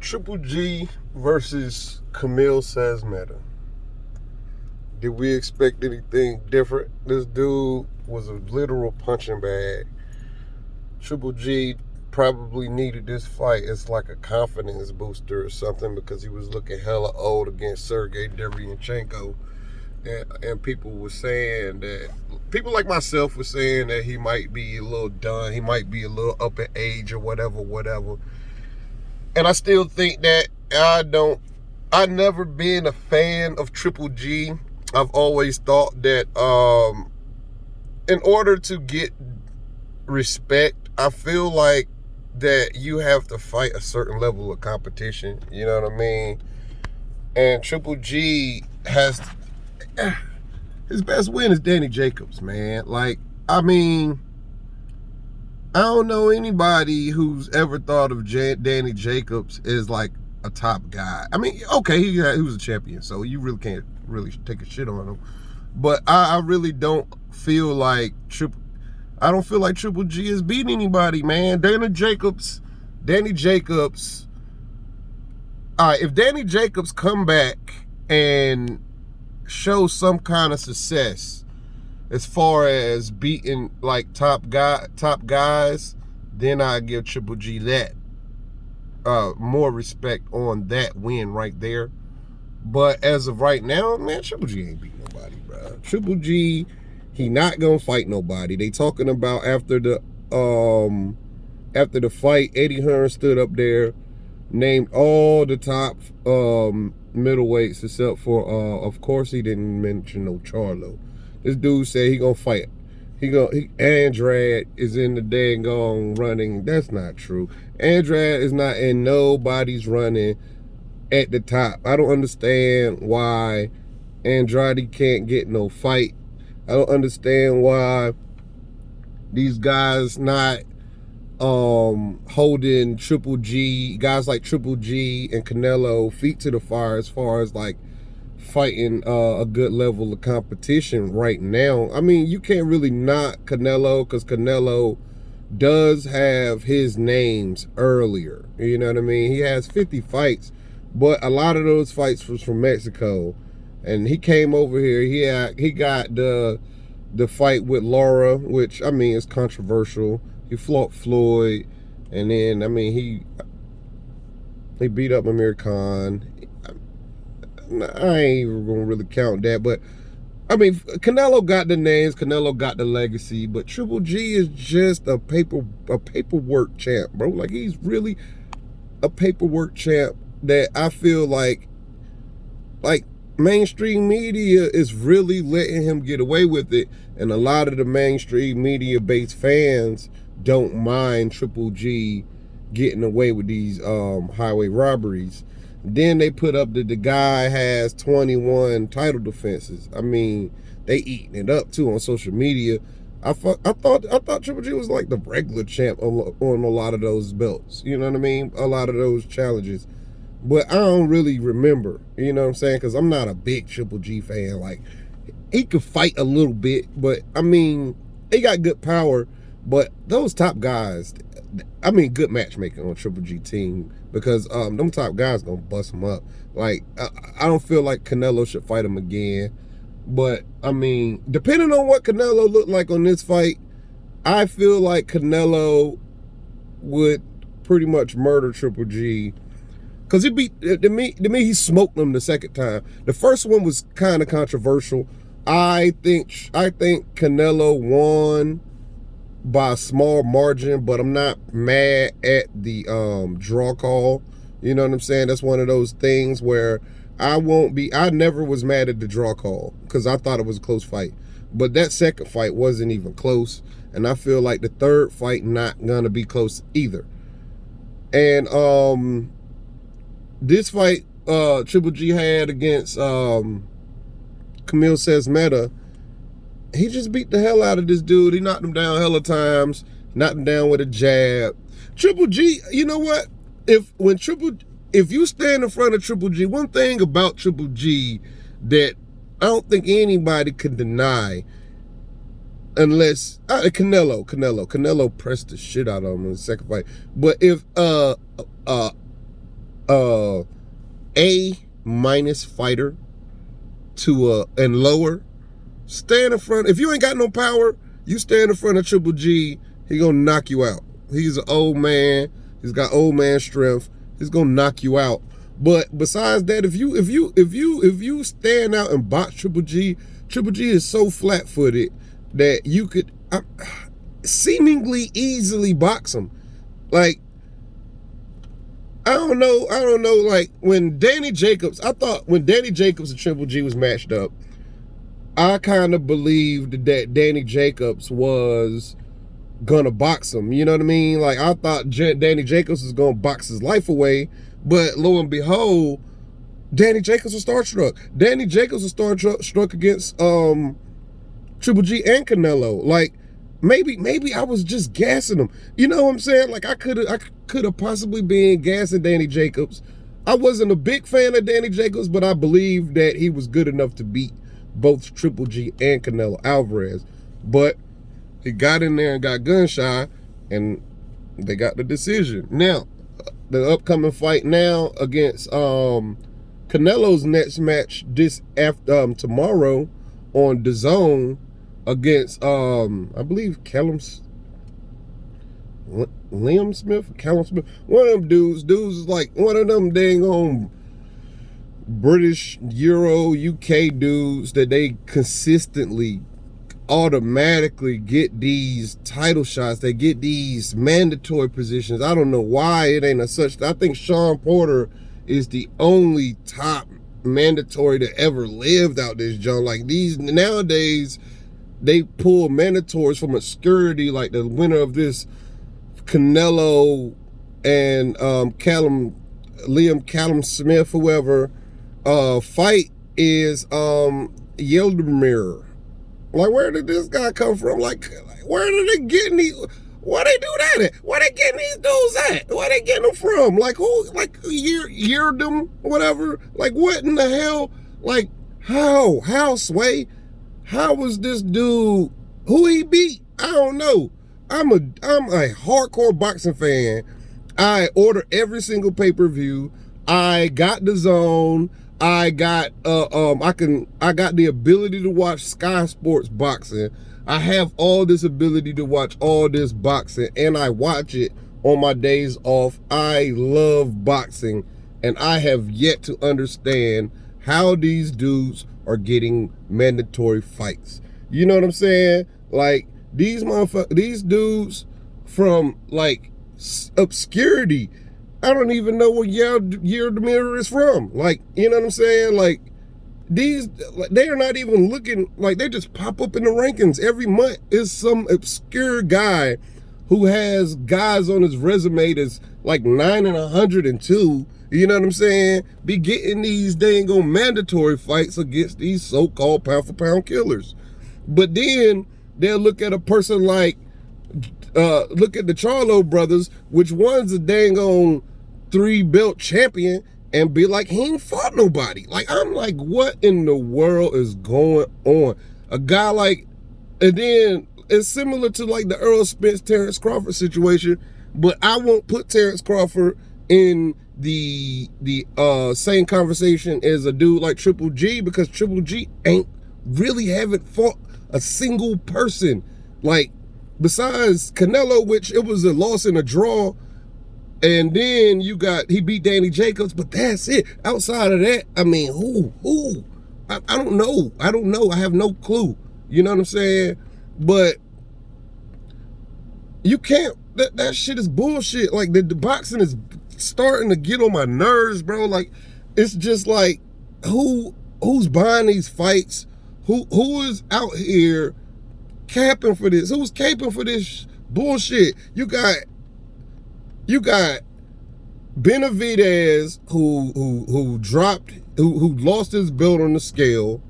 Triple G versus Camille Meta. Did we expect anything different? This dude was a literal punching bag. Triple G probably needed this fight as like a confidence booster or something because he was looking hella old against Sergey Derevyanchenko. And people were saying that, people like myself were saying that he might be a little done, he might be a little up in age or whatever. And I still think that I've never been a fan of Triple G. I've always thought that in order to get respect, I feel like that you have to fight a certain level of competition. You know what I mean? And Triple G has his best win is Danny Jacobs, man. Like, I mean, I don't know anybody who's ever thought of Danny Jacobs as like a top guy. I mean, okay, he was a champion, so you really can't really take a shit on him. But I really don't feel like Triple G has beaten anybody, man. Danny Jacobs. All right, if Danny Jacobs come back and show some kind of success as far as beating like top guys, then I give Triple G that more respect on that win right there. But as of right now, man, Triple G ain't beat nobody, bro. Triple G, he not gonna fight nobody. They talking about after the fight, Eddie Hearn stood up there, named all the top middleweights except for of course he didn't mention no Charlo. This dude said he gonna fight. Andrade is in the dang gone running. That's not true. Andrade is not in nobody's running at the top. I don't understand why Andrade can't get no fight. I don't understand why these guys not holding Triple G, guys like Triple G and Canelo feet to the fire as far as like fighting a good level of competition right now. I mean, you can't really knock Canelo because Canelo does have his names earlier. You know what I mean? He has 50 fights, but a lot of those fights was from Mexico. And he came over here. He got the fight with Laura, which, I mean, is controversial. He fought Floyd, and then, I mean, he beat up Amir Khan. I ain't even gonna really count that, but I mean, Canelo got the names, Canelo got the legacy, but Triple G is just a paperwork champ, bro. Like, he's really a paperwork champ that I feel like mainstream media is really letting him get away with it, and a lot of the mainstream media-based fans don't mind Triple G getting away with these highway robberies. Then they put up that the guy has 21 title defenses. I mean, they eating it up too on social media. I thought Triple G was like the regular champ on a lot of those belts. You know what I mean? A lot of those challenges. But I don't really remember. You know what I'm saying? Because I'm not a big Triple G fan. Like, he could fight a little bit, but I mean, he got good power. But those top guys, I mean, good matchmaking on Triple G team, because them top guys gonna bust him up. Like, I don't feel like Canelo should fight him again. But I mean, depending on what Canelo looked like on this fight, I feel like Canelo would pretty much murder Triple G. Because to me, he smoked him the second time. The first one was kind of controversial. I think Canelo won by a small margin, but I'm not mad at the draw call. You know what I'm saying? That's one of those things where I never was mad at the draw call because I thought it was a close fight. But that second fight wasn't even close, and I feel like the third fight not gonna be close either. And this fight Triple G had against Camille Meta, he just beat the hell out of this dude. He knocked him down hella times, knocked him down with a jab. Triple G, you know what? If you stand in front of Triple G, one thing about Triple G that I don't think anybody can deny, unless Canelo pressed the shit out of him in the second fight. But if A minus fighter to and lower. Stand in front. If you ain't got no power, you stand in front of Triple G, he gonna knock you out. He's an old man. He's got old man strength. He's gonna knock you out. But besides that, if you stand out and box Triple G is so flat-footed that you could seemingly easily box him. Like, I don't know, like when Danny Jacobs and Triple G was matched up, I kind of believed that Danny Jacobs was gonna box him. You know what I mean? Like, I thought Danny Jacobs was gonna box his life away, but lo and behold, Danny Jacobs was starstruck. Danny Jacobs was starstruck against Triple G and Canelo. Like, maybe I was just gassing him. You know what I'm saying? Like, I could have possibly been gassing Danny Jacobs. I wasn't a big fan of Danny Jacobs, but I believed that he was good enough to beat both Triple G and Canelo Alvarez. But he got in there and got gun shy, and they got the decision. Now, the upcoming fight now against Canelo's next match tomorrow on DAZN against I believe Liam Smith, Callum Smith, one of them dudes is like one of them dang on British, Euro, UK dudes that they consistently automatically get these title shots. They get these mandatory positions. I don't know why it ain't a such. I think Sean Porter is the only top mandatory that ever lived out this joint. Like, these nowadays, they pull mandatories from obscurity, like the winner of this Canelo and Callum Smith, whoever, fight is Yildirim. Like, where did this guy come from? Like where did they getting these? Where they do that at? Where they getting these dudes at? Where they getting them from? Like, who? Like, Yildirim, whatever. Like, what in the hell? Like, how Sway? How was this dude? Who he beat? I don't know. I'm a hardcore boxing fan. I order every single pay-per-view. I got DAZN. I got I got the ability to watch Sky Sports boxing. I have all this ability to watch all this boxing, and I watch it on my days off. I love boxing, and I have yet to understand how these dudes are getting mandatory fights. You know what I'm saying? Like, these dudes from like obscurity. I don't even know where Yildirim is from. Like, you know what I'm saying? Like, they are not even looking, like, they just pop up in the rankings. Every month is some obscure guy who has guys on his resume that's like 9 and 102. You know what I'm saying? Be getting these dang on mandatory fights against these so-called pound-for-pound killers. But then they'll look at a person like, look at the Charlo brothers, which one's a dang on 3-belt champion, and be like, he ain't fought nobody. Like, I'm like, what in the world is going on? A guy like, and then it's similar to like the Earl Spence, Terrence Crawford situation, but I won't put Terrence Crawford in the same conversation as a dude like Triple G, because Triple G haven't fought a single person. Like, besides Canelo, which it was a loss and a draw, and then he beat Danny Jacobs, but that's it. Outside of that, I mean, who? I don't know. I have no clue. You know what I'm saying? But you can't, that shit is bullshit. Like, the boxing is starting to get on my nerves, bro. Like, it's just like, who's buying these fights? Who is out here capping for this? Who's caping for this bullshit? You got Benavidez who lost his belt on the scale.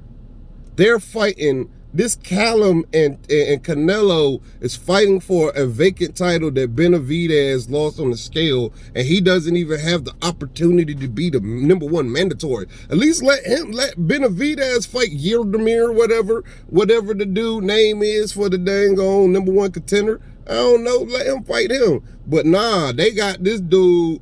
They're fighting. This Callum and Canelo is fighting for a vacant title that Benavidez lost on the scale, and he doesn't even have the opportunity to be the #1 mandatory. At least let Benavidez fight Yildirim, whatever the dude name is for the dang on #1 contender. I don't know, let him fight him. But nah, they got this dude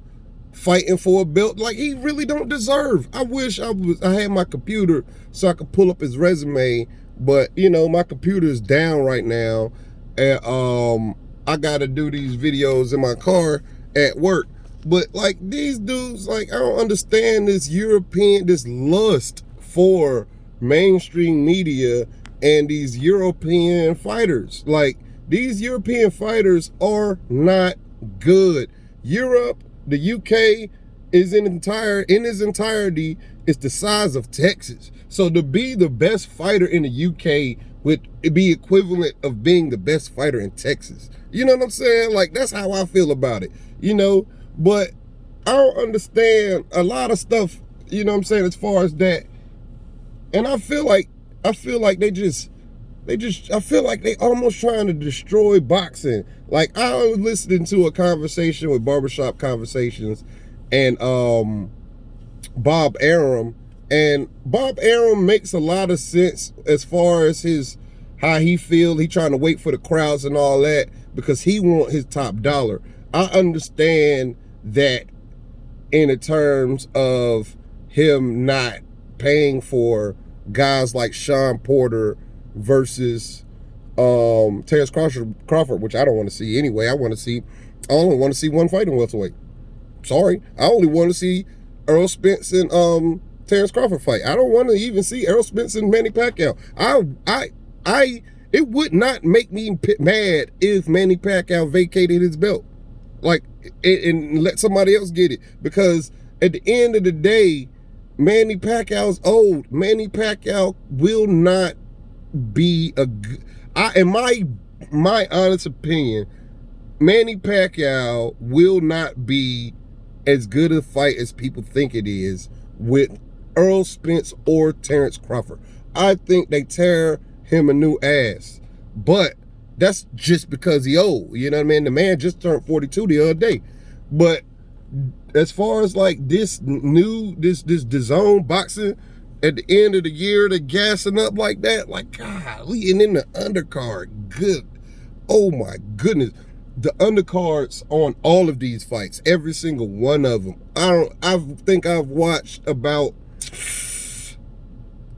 fighting for a belt like he really don't deserve. I wish I had my computer so I could pull up his resume, but you know, my computer is down right now, and I gotta do these videos in my car at work. But like these dudes, like I don't understand this this lust for mainstream media and these European fighters. Like these European fighters are not good. Europe, the UK is in its entirety is the size of Texas. So to be the best fighter in the UK would be equivalent of being the best fighter in Texas. You know what I'm saying? Like that's how I feel about it. You know, but I don't understand a lot of stuff, you know what I'm saying, as far as that. And I feel like I feel like they almost trying to destroy boxing. Like I was listening to a conversation with Barbershop Conversations and Bob Arum, and Bob Arum makes a lot of sense as far as how he feel. He trying to wait for the crowds and all that because he want his top dollar. I understand that in the terms of him not paying for guys like Sean Porter versus Terrence Crawford, which I don't want to see anyway. I only want to see one fight in welterweight. Sorry, I only want to see Errol Spence and Terrence Crawford fight. I don't want to even see Errol Spence and Manny Pacquiao. It would not make me mad if Manny Pacquiao vacated his belt, like, and let somebody else get it, because at the end of the day, Manny Pacquiao's old. Manny Pacquiao will not be in my honest opinion, Manny Pacquiao will not be as good a fight as people think it is with Errol Spence or Terrence Crawford. I think they tear him a new ass, but that's just because he old. You know what I mean? The man just turned 42 the other day. But as far as like this DAZN boxing at the end of the year, they're gassing up like that, like golly, and in the undercard, oh my goodness, the undercards on all of these fights, every single one of them. I think I've watched about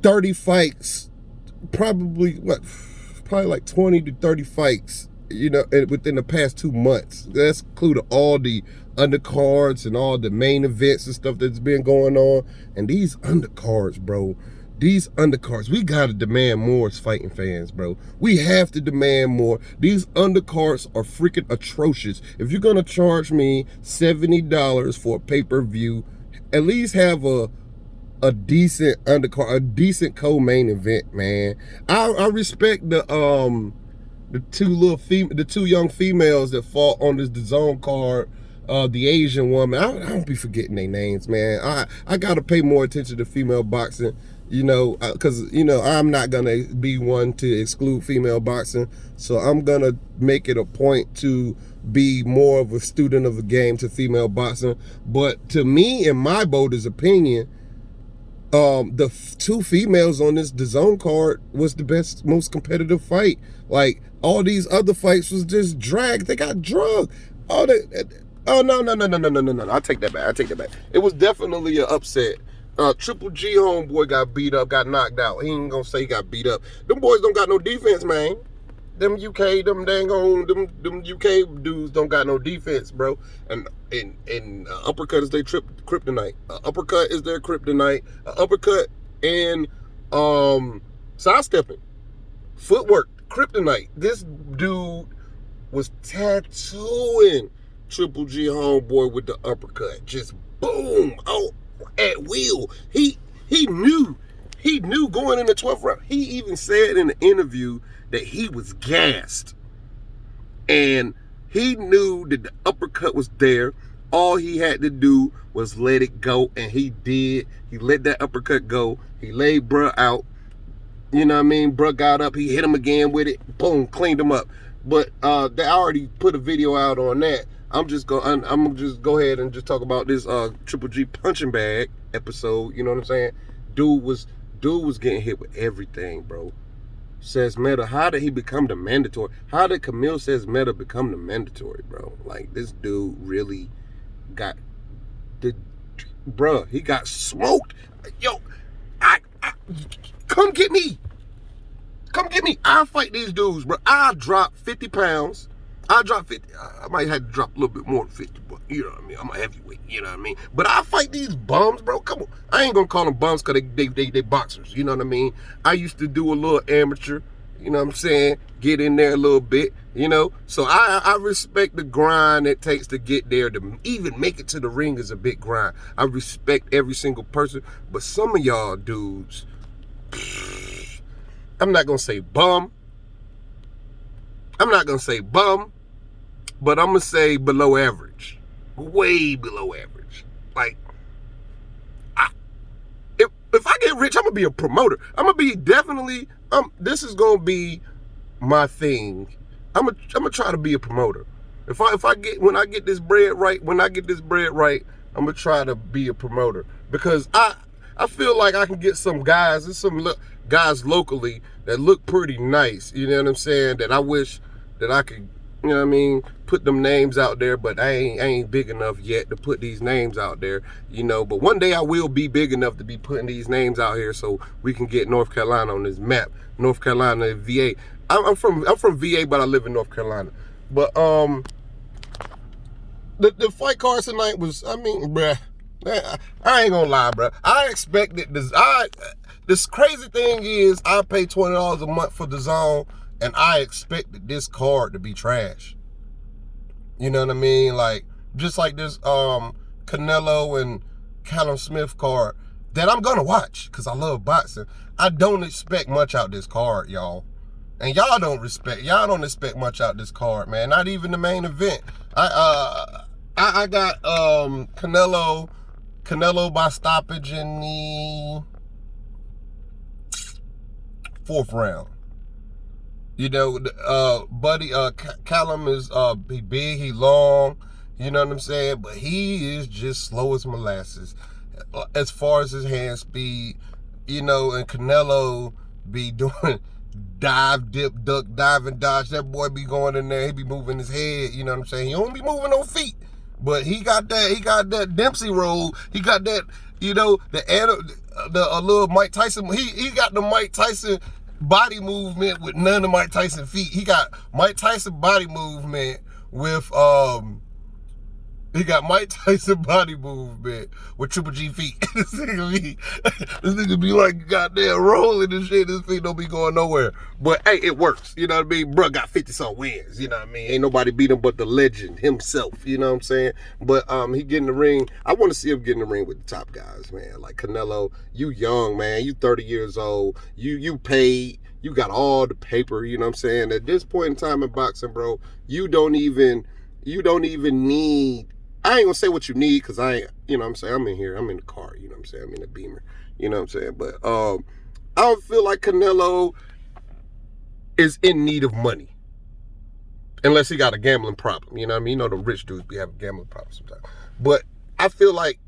30 fights, probably like 20 to 30 fights, you know, within the past 2 months. That's including all the undercards and all the main events and stuff that's been going on. And these undercards, bro, we gotta demand more as fighting fans, bro. We have to demand more. These undercards are freaking atrocious. If you're gonna charge me $70 for a pay-per-view, at least have a decent undercard, a decent co-main event, man. I respect the two young females that fought on this DAZN card. The Asian woman, I don't be forgetting their names, man. I gotta pay more attention to female boxing, you know, because you know I'm not gonna be one to exclude female boxing, so I'm gonna make it a point to be more of a student of the game to female boxing. But to me, in my boldest opinion, the two females on this DAZN card was the best, most competitive fight. Like all these other fights was just dragged. They got drugged. Oh, no. I take that back. It was definitely an upset. Triple G homeboy got beat up, got knocked out. He ain't gonna say he got beat up. Them boys don't got no defense, man. Them UK dudes don't got no defense, bro. And uppercut is their kryptonite. Uppercut is their kryptonite. Uppercut and sidestepping. Footwork, kryptonite. This dude was tattooing Triple G homeboy with the uppercut. Just boom, out at will. He knew going in the 12th round. He even said in the interview that he was gassed. And he knew that the uppercut was there. All he had to do was let it go, and he did. He let that uppercut go. He laid bruh out. You know what I mean? Bruh got up. He hit him again with it. Boom, cleaned him up. But they already put a video out on that. I'm gonna just go ahead and just talk about this Triple G punching bag episode. You know what I'm saying? Dude was getting hit with everything, bro. Says Meta, how did he become the mandatory? How did Camille Says Meta become the mandatory, bro? Like, this dude really got Bruh, he got smoked. Yo, I come get me. Come get me. I'll fight these dudes, bro. I'll drop 50 pounds. I'll drop 50. I might have to drop a little bit more than 50, but you know what I mean? I'm a heavyweight, you know what I mean? But I'll fight these bums, bro. Come on. I ain't gonna call them bums because they boxers, you know what I mean? I used to do a little amateur, you know what I'm saying? Get in there a little bit, you know? So I respect the grind it takes to get there. To even make it to the ring is a big grind. I respect every single person, but some of y'all dudes, I'm not gonna say bum. I'm not gonna say bum, but I'm gonna say below average, way below average. Like, if I get rich, I'm gonna be a promoter. I'm gonna be definitely. This is gonna be my thing. I'm gonna try to be a promoter. When I get this bread right, I'm gonna try to be a promoter because I feel like I can get some guys. There's some guys locally that look pretty nice. You know what I'm saying? That I wish that I could, you know what I mean, put them names out there, but I ain't big enough yet to put these names out there, you know. But one day I will be big enough to be putting these names out here so we can get North Carolina on this map. North Carolina, VA. I'm from VA, but I live in North Carolina. But the fight card tonight was, I mean, bruh, I ain't gonna lie, bruh. I expected this. This crazy thing is I pay $20 a month for the zone, and I expected this card to be trash. You know what I mean? Like, just like this Canelo and Callum Smith card that I'm gonna watch because I love boxing. I don't expect much out this card, y'all. And y'all don't expect much out this card, man. Not even the main event. I got Canelo by stoppage in the 4th round. You know, buddy, Callum is he big, he long, you know what I'm saying? But he is just slow as molasses as far as his hand speed, you know. And Canelo be doing dive, dip, duck, dive, and dodge. That boy be going in there, he be moving his head, you know what I'm saying? He don't be moving no feet, but he got that Dempsey roll. He got that, you know, the little Mike Tyson. He got the Mike Tyson body movement with none of Mike Tyson feet. He got Mike Tyson body movement with he got Mike Tyson body movement with Triple G feet. This nigga be like goddamn rolling and shit. His feet don't be going nowhere. But hey, it works. You know what I mean? Bruh got 50-some wins. You know what I mean? Ain't nobody beat him but the legend himself. You know what I'm saying? But he get in the ring. I want to see him get in the ring with the top guys, man. Like Canelo, you young, man. You 30 years old. You paid. You got all the paper. You know what I'm saying? At this point in time in boxing, bro, you don't even need. I ain't gonna say what you need because I ain't, you know what I'm saying, I'm in here, I'm in the car, you know what I'm saying, I'm in the Beamer, you know what I'm saying, but I don't feel like Canelo is in need of money unless he got a gambling problem, you know what I mean? You know the rich dudes be having gambling problems sometimes, but I feel like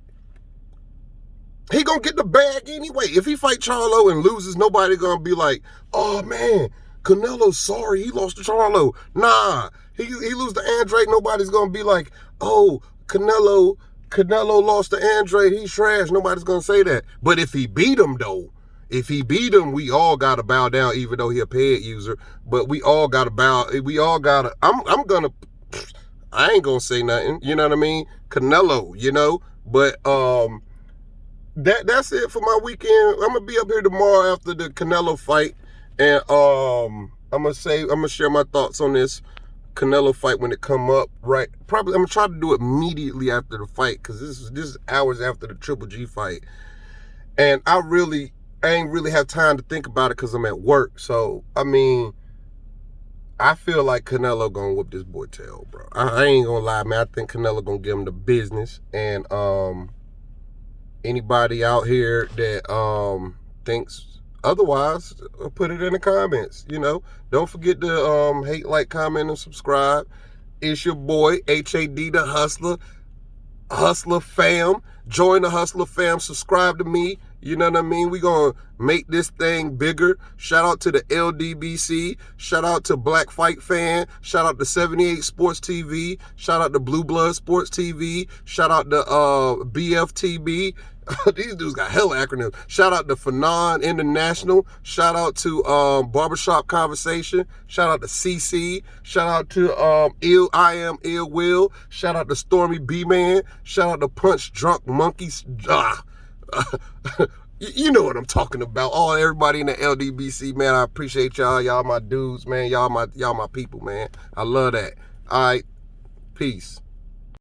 he gonna get the bag anyway. If he fight Charlo and loses, nobody gonna be like, oh man, Canelo's sorry, he lost to Charlo. Nah, he lose to Andre, nobody's gonna be like, oh, Canelo lost to Andre, he's trash. Nobody's gonna say that. But if he beat him though, we all gotta bow down, even though he a paid user. But we all gotta bow. I ain't gonna say nothing. You know what I mean? Canelo, you know. But that's it for my weekend. I'm gonna be up here tomorrow after the Canelo fight, and I'm gonna share my thoughts on this Canelo fight when it come up, right? Probably I'm gonna try to do it immediately after the fight because this is hours after the Triple G fight, and I ain't really have time to think about it because I'm at work. So I mean, I feel like Canelo gonna whoop this boy tail, bro. I ain't gonna lie, man. I think Canelo gonna give him the business, and anybody out here that thinks otherwise, put it in the comments. You know, don't forget to hate, like, comment, and subscribe. It's your boy HAD, the Hustler Fam. Join the Hustler Fam. Subscribe to me. You know what I mean? We gonna make this thing bigger. Shout out to the LDBC. Shout out to Black Fight Fan. Shout out to 78 Sports TV. Shout out to Blue Blood Sports TV. Shout out to BFTB. These dudes got hella acronyms. Shout out to Fanon International. Shout out to Barbershop Conversation. Shout out to CC. Shout out to I Am Ill Will. Shout out to Stormy B-Man. Shout out to Punch Drunk Monkeys. You know what I'm talking about. All everybody in the LDBC, man. I appreciate y'all. Y'all my dudes, man. Y'all my people, man. I love that. All right. Peace.